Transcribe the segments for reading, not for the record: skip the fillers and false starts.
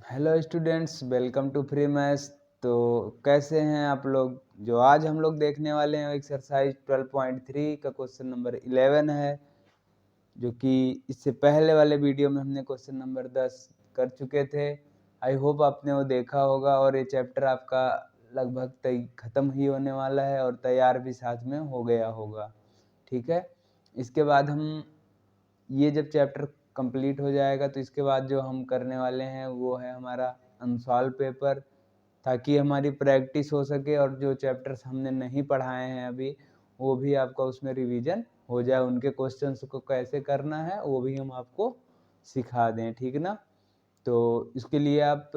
Hello students, welcome to free maths. तो कैसे हैं आप लोग। जो आज हम लोग देखने वाले हैं एक्सरसाइज 12.3 का क्वेश्चन नंबर 11 है, जो कि इससे पहले वाले वीडियो में हमने क्वेश्चन नंबर 10 कर चुके थे। आई होप आपने वो देखा होगा और ये चैप्टर आपका लगभग ख़त्म ही होने वाला है और तैयार भी साथ में हो गया होगा। ठीक है, इसके बाद हम ये जब चैप्टर कंप्लीट हो जाएगा तो इसके बाद जो हम करने वाले हैं वो है हमारा अनसॉल्व पेपर, ताकि हमारी प्रैक्टिस हो सके और जो चैप्टर्स हमने नहीं पढ़ाए हैं अभी वो भी आपका उसमें रिवीजन हो जाए, उनके क्वेश्चंस को कैसे करना है वो भी हम आपको सिखा दें। ठीक ना। तो इसके लिए आप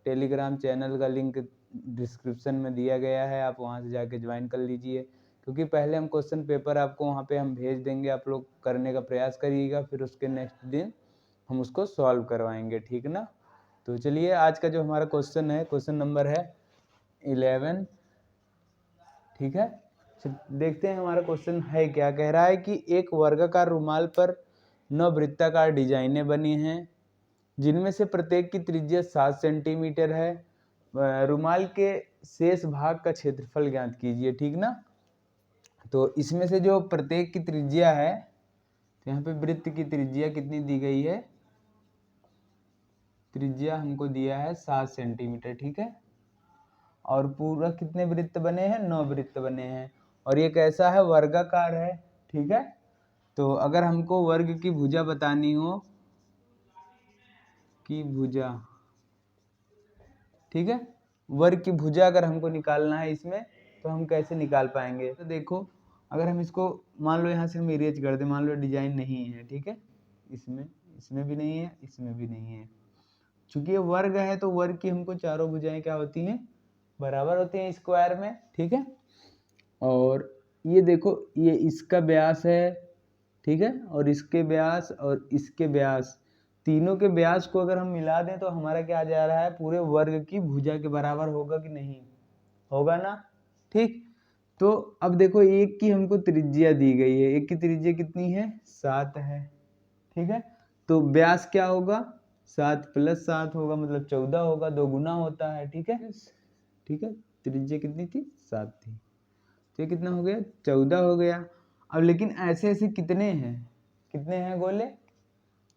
टेलीग्राम चैनल का लिंक डिस्क्रिप्शन में दिया गया है, आप वहाँ से जाके ज्वाइन कर लीजिए, क्योंकि पहले हम क्वेश्चन पेपर आपको वहाँ पे हम भेज देंगे, आप लोग करने का प्रयास करिएगा, फिर उसके नेक्स्ट दिन हम उसको सॉल्व करवाएंगे। ठीक ना। तो चलिए आज का जो हमारा क्वेश्चन है, क्वेश्चन नंबर है 11। ठीक है, देखते हैं हमारा क्वेश्चन है क्या। कह रहा है कि एक वर्गाकार रुमाल पर 9 वृत्ताकार डिजाइनें बनी हैं, जिनमें से प्रत्येक की त्रिज्या 7 सेंटीमीटर है। रुमाल के शेष भाग का क्षेत्रफल ज्ञात कीजिए। ठीक ना। तो इसमें से जो प्रत्येक की त्रिज्या है, तो यहाँ पे वृत्त की त्रिज्या कितनी दी गई है, त्रिज्या हमको दिया है 7 सेंटीमीटर। ठीक है, और पूरा कितने वृत्त बने हैं, 9 वृत्त बने हैं, और ये कैसा है, वर्गाकार है। ठीक है, तो अगर हमको वर्ग की भुजा बतानी हो, की भुजा, ठीक है, वर्ग की भुजा अगर हमको निकालना है इसमें, तो हम कैसे निकाल पाएंगे। तो देखो, अगर हम इसको मान लो यहाँ से हम इरेज कर दें, मान लो डिजाइन नहीं है, ठीक है, इसमें भी नहीं है, इसमें भी नहीं है। चूंकि ये वर्ग है तो वर्ग की हमको चारों भुजाएं क्या होती हैं, बराबर होती हैं स्क्वायर में। ठीक है, और ये देखो, ये इसका व्यास है, ठीक है, और इसके व्यास और इसके व्यास, तीनों के व्यास को अगर हम मिला दें तो हमारा क्या आ जा रहा है, पूरे वर्ग की भुजा के बराबर होगा कि नहीं, होगा ना। ठीक, तो अब देखो, एक की हमको त्रिज्या दी गई है, एक की त्रिज्या कितनी है, 7 है। ठीक है, तो व्यास क्या होगा, 7 + 7 होगा, मतलब 14 होगा, 2 गुना होता है। ठीक है, ठीक है, त्रिज्या कितनी थी, 7 थी, तो ये कितना हो गया, 14 हो गया। अब लेकिन ऐसे ऐसे कितने हैं गोले,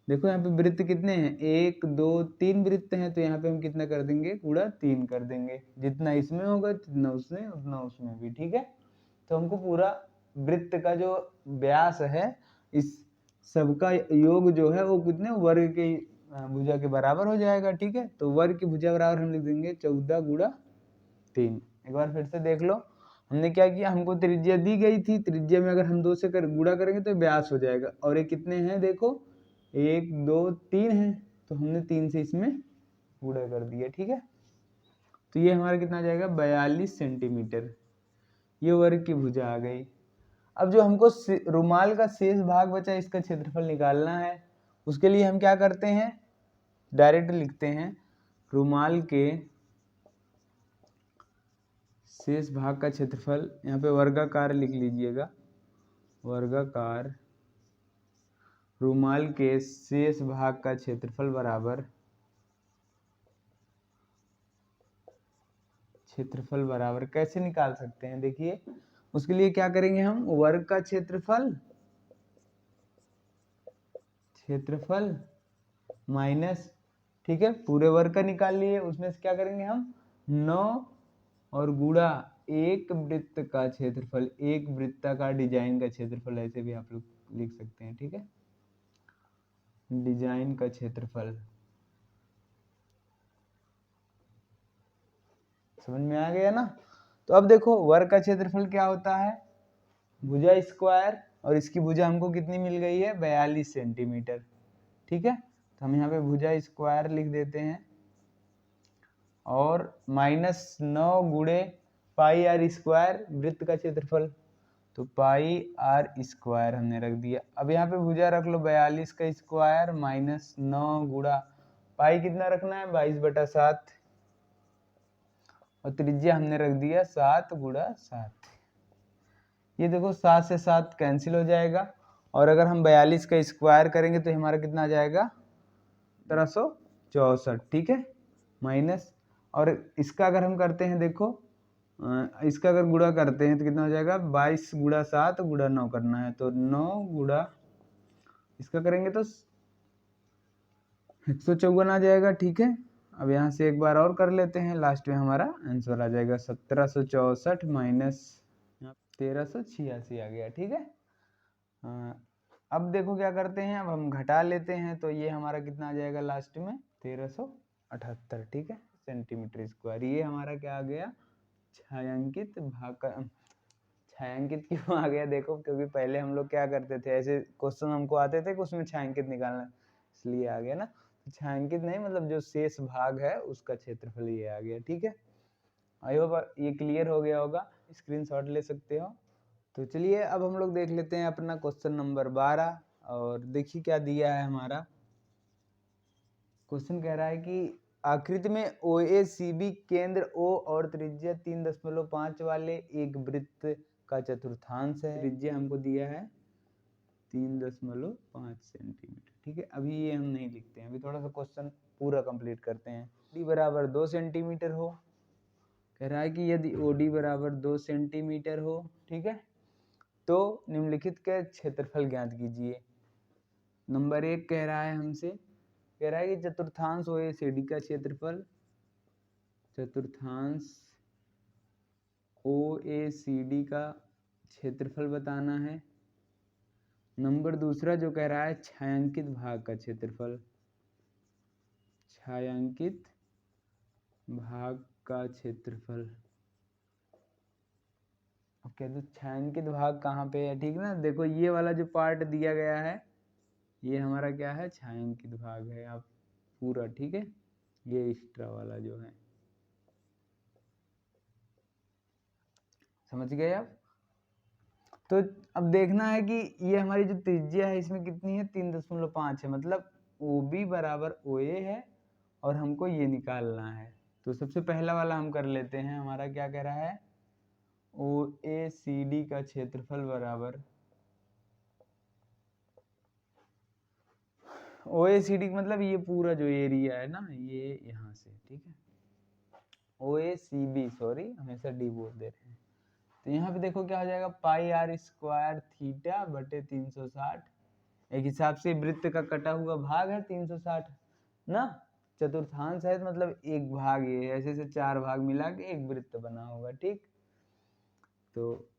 देखो यहाँ पे वृत्त कितने हैं, 1 2 3 वृत्त हैं, तो यहाँ पे हम कितना कर देंगे, गुणा 3 कर देंगे, जितना इसमें होगा जितना उसमें उतना उसमें भी। ठीक है, तो हमको पूरा वृत्त का जो व्यास है, इस सबका योग जो है वो कितने वर्ग के भुजा के बराबर हो जाएगा। ठीक है, तो वर्ग की भुजा बराबर हम लिख देंगे 14 गुणा 3। एक बार फिर से देख लो, हमने क्या किया, हमको त्रिज्या दी गई थी, त्रिज्या में अगर हम 2 से गुणा करेंगे तो व्यास हो जाएगा, और ये कितने हैं, देखो 1 2 3 है, तो हमने 3 से इसमें गुणा कर दिया। ठीक है, तो ये हमारा कितना आ जाएगा, 42 सेंटीमीटर, ये वर्ग की भुजा आ गई। अब जो हमको रुमाल का शेष भाग बचा, इसका क्षेत्रफल निकालना है, उसके लिए हम क्या करते हैं, डायरेक्ट लिखते हैं, रुमाल के शेष भाग का क्षेत्रफल, यहाँ पे वर्गाकार लिख लीजिएगा, वर्गाकार रुमाल के शेष भाग का क्षेत्रफल बराबर कैसे निकाल सकते हैं, देखिए उसके लिए क्या करेंगे, हम वर्ग का क्षेत्रफल माइनस, ठीक है, पूरे वर्ग का निकाल लिए, उसमें से क्या करेंगे हम 9 और गुणा एक वृत्त का क्षेत्रफल, एक वृत्ताकार डिजाइन का क्षेत्रफल, ऐसे भी आप लोग लिख सकते हैं। ठीक है, डिजाइन का क्षेत्रफल, समझ में आ गया ना। तो अब देखो, वर्ग का क्षेत्रफल क्या होता है, भुजा स्क्वायर, और इसकी भुजा हमको कितनी मिल गई है, 42 सेंटीमीटर। ठीक है, तो हम यहाँ पे भुजा स्क्वायर लिख देते हैं, और -9 गुणे पाई आर स्क्वायर वृत्त का क्षेत्रफल, तो पाई आर स्क्वायर हमने रख दिया। अब यहाँ पे भुजा रख लो 42 का स्क्वायर -9 गुणा पाई कितना रखना है, 22/7, और त्रिज्या हमने रख दिया 7 गुणा 7। ये देखो 7 से 7 कैंसिल हो जाएगा, और अगर हम 42 का स्क्वायर करेंगे तो हमारा कितना आ जाएगा, 1764। ठीक है, माइनस, और इसका अगर हम करते हैं देखो, इसका अगर गुणा करते हैं तो कितना हो जाएगा, 22 गुणा 7 गुणा 9 करना है, तो 9 गुणा इसका करेंगे तो 154 आ जाएगा। ठीक है, अब यहाँ से एक बार और कर लेते हैं, लास्ट में हमारा आंसर आ जाएगा 1764 माइनस 1386 आ गया। ठीक है, अब देखो क्या करते हैं, अब हम घटा लेते हैं, तो ये हमारा कितना आ जाएगा लास्ट में 1378। ठीक है, सेंटीमीटर स्क्वायर। ये हमारा क्या आ गया, छायांकित भाग का। छायांकित क्यों आ गया देखो, क्योंकि पहले हम लोग क्या करते थे, ऐसे क्वेश्चन हमको आते थे कि उसमें छायांकित निकालना, इसलिए आ गया ना। तो छायांकित नहीं, मतलब जो शेष भाग है उसका क्षेत्रफल ये आ गया। ठीक है, आई होप ये क्लियर हो गया होगा, स्क्रीनशॉट ले सकते हो। तो चलिए अब हम लोग देख लेते हैं अपना क्वेश्चन नंबर 12, और देखिए क्या दिया है हमारा। क्वेश्चन कह रहा है कि आकृति में OACB केंद्र O और त्रिज्या 3.5 वाले एक वृत्त का चतुर्थांश है। त्रिज्या हमको दिया है 3.5 सेंटीमीटर। ठीक है, अभी ये हम नहीं लिखते हैं, अभी थोड़ा सा क्वेश्चन पूरा कंप्लीट करते हैं। D बराबर 2 सेंटीमीटर हो, कह रहा है कि यदि OD बराबर 2 सेंटीमीटर हो, ठीक है, तो निम्नलिखित के क्षेत्रफल ज्ञात कीजिए। नंबर 1 कह रहा है हमसे, कह रहा है कि चतुर्थांश OACD का क्षेत्रफल, चतुर्थांश OACD का क्षेत्रफल बताना है। नंबर दूसरा जो कह रहा है छायांकित भाग का क्षेत्रफल, छायांकित भाग का क्षेत्रफल। ओके, तो छायांकित भाग कहाँ पे है, ठीक ना, देखो ये वाला जो पार्ट दिया गया है ये हमारा क्या है, छायांकित भाग है आप पूरा। ठीक है, ये एक्स्ट्रा वाला जो है, समझ गए आप। तो अब देखना है कि ये हमारी जो त्रिज्या है इसमें कितनी है, 3.5 है, मतलब OB बराबर OA है और हमको ये निकालना है। तो सबसे पहला वाला हम कर लेते हैं, हमारा क्या कह रहा है, OACD का क्षेत्रफल बराबर, OACD मतलब ये पूरा जो एरिया है ना, ये यहाँ से, ठीक है, OACB, सॉरी हमेशा D बोल दे रहे हैं। तो यहाँ पे देखो क्या हो जाएगा, पाई r स्क्वायर थीटा बटे 360। एक हिसाब से वृत्त का कटा हुआ भाग है 360 ना, चतुर्थांश है मतलब एक भाग, ये ऐसे से 4 भाग मिला के एक वृत्त बना होगा। ठीक, तो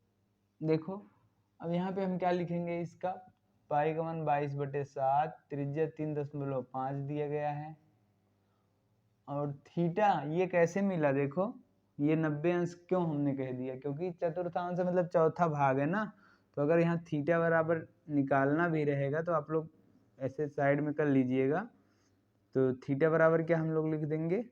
देखो अब यहाँ पे हम क्या लिखेंगे, इसका पाई का मान 22/7, त्रिज्या 3.5 दिया गया है, और थीटा ये कैसे मिला, देखो ये 90 अंश क्यों हमने कह दिया, क्योंकि चतुर्थांश मतलब चौथा भाग है ना, तो अगर यहाँ थीटा बराबर निकालना भी रहेगा तो आप लोग ऐसे साइड में कर लीजिएगा। तो थीटा बराबर क्या हम लोग लिख देंगे,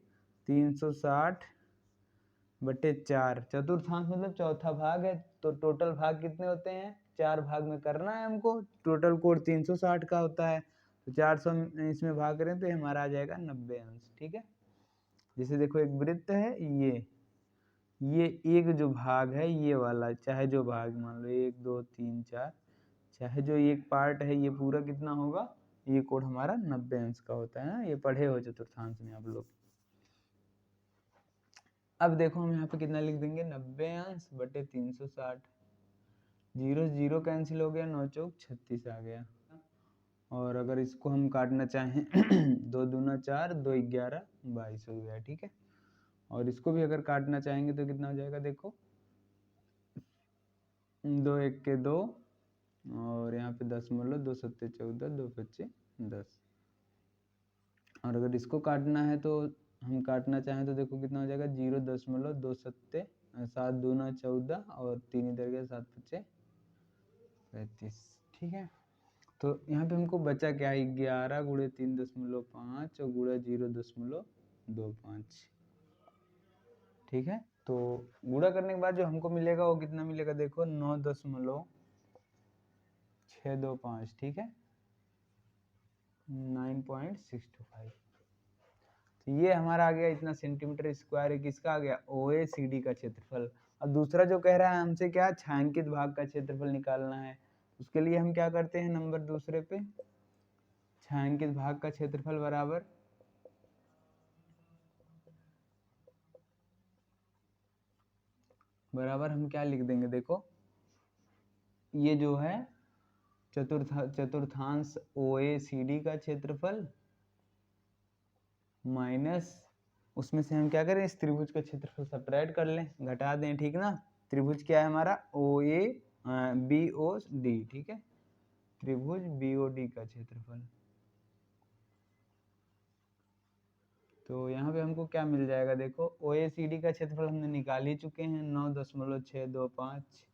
360/4, चतुर्थांश मतलब चौथा भाग है, तो टोटल भाग कितने होते हैं, 4 भाग में करना है हमको, टोटल कोण 360 का होता है, तो 400 इसमें भाग करें तो हमारा आ जाएगा 90 अंश। ठीक है, जैसे देखो एक वृत्त है, ये एक जो भाग है ये वाला, चाहे जो भाग मान लो 1 2 3 4, चाहे जो एक पार्ट है ये पूरा कितना होगा, ये कोण हमारा 90 अंश का होता है ना, ये पढ़े हो चतुर्थांश में आप लोग। अब देखो हम यहाँ पे कितना लिख देंगे, 90 अंश बटे 360, 0 0 कैंसिल हो गया, 9 चौक 36 आ गया। और अगर इसको हम काटना चाहें 2 दूना 4, 2 11 22 हो गया। ठीक है, और इसको भी अगर काटना चाहेंगे तो कितना हो जाएगा, देखो 2 1 के 2, और यहाँ पे 10 मतलब 2 7 14, 2 5 10। और अगर इसको काटना है तो हम काटना चाहें तो देखो कितना हो जाएगा, 0.2 7 7 दूना 14, और 3 इधर गया, 7 5 35। ठीक है, तो यहाँ पे हमको बचा क्या है, 11 गुणे 3.5 और गुणा 0.25। ठीक है, तो गुणा करने के बाद जो हमको मिलेगा वो कितना मिलेगा, देखो 9.625। ठीक है, 9.625। तो ये हमारा आ गया इतना सेंटीमीटर स्क्वायर है, किसका आ गया, OACD का क्षेत्रफल। अब दूसरा जो कह रहा है हमसे क्या, छायांकित भाग का क्षेत्रफल निकालना है, उसके लिए हम क्या करते हैं, नंबर दूसरे पे छायांकित भाग का क्षेत्रफल बराबर बराबर हम क्या लिख देंगे, देखो ये जो है चतुर्थांश OECD का क्षेत्रफल माइनस उसमें से हम क्या करें, इस त्रिभुज का क्षेत्रफल सब्ट्रैक्ट कर लें, घटा दें, ठीक ना। त्रिभुज क्या है हमारा, BOD, ठीक है, त्रिभुज BOD का क्षेत्रफल। तो यहाँ पे हमको क्या मिल जाएगा, देखो OECD का क्षेत्रफल हमने निकाल ही चुके हैं 9.625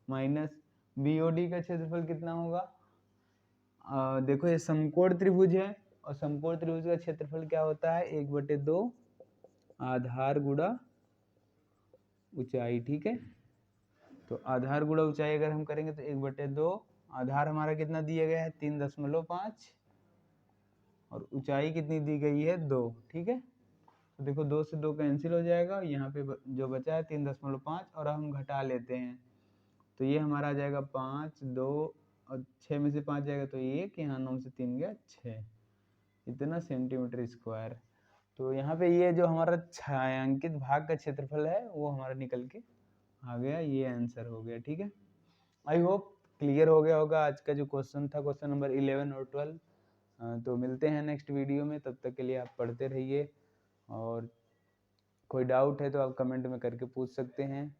माइनस BOD का क्षेत्रफल कितना होगा, देखो ये समकोण त्रिभुज है और समकोण त्रिभुज का क्षेत्रफल क्या होता है, 1/2 आधार गुणा ऊंचाई, ठीक है। तो आधार गुणा ऊंचाई अगर हम करेंगे तो 1/2, आधार हमारा कितना दिया गया है 3.5 और ऊंचाई कितनी दी गई है 2, ठीक है। तो देखो 2 से 2 कैंसिल हो जाएगा, यहाँ पे जो बचा है 3.5 और हम घटा लेते हैं तो ये हमारा आ जाएगा 5, 2 और 6 में से 5 जाएगा तो 1, यहाँ 9 से 3 गया 6, इतना सेंटीमीटर स्क्वायर। तो यहाँ पे ये जो हमारा छायांकित भाग का क्षेत्रफल है वो हमारा निकल के आ गया, ये आंसर हो गया, ठीक है। आई होप क्लियर हो गया होगा आज का जो क्वेश्चन था, क्वेश्चन नंबर 11 और 12। तो मिलते हैं नेक्स्ट वीडियो में, तब तक के लिए आप पढ़ते रहिए और कोई डाउट है तो आप कमेंट में करके पूछ सकते हैं।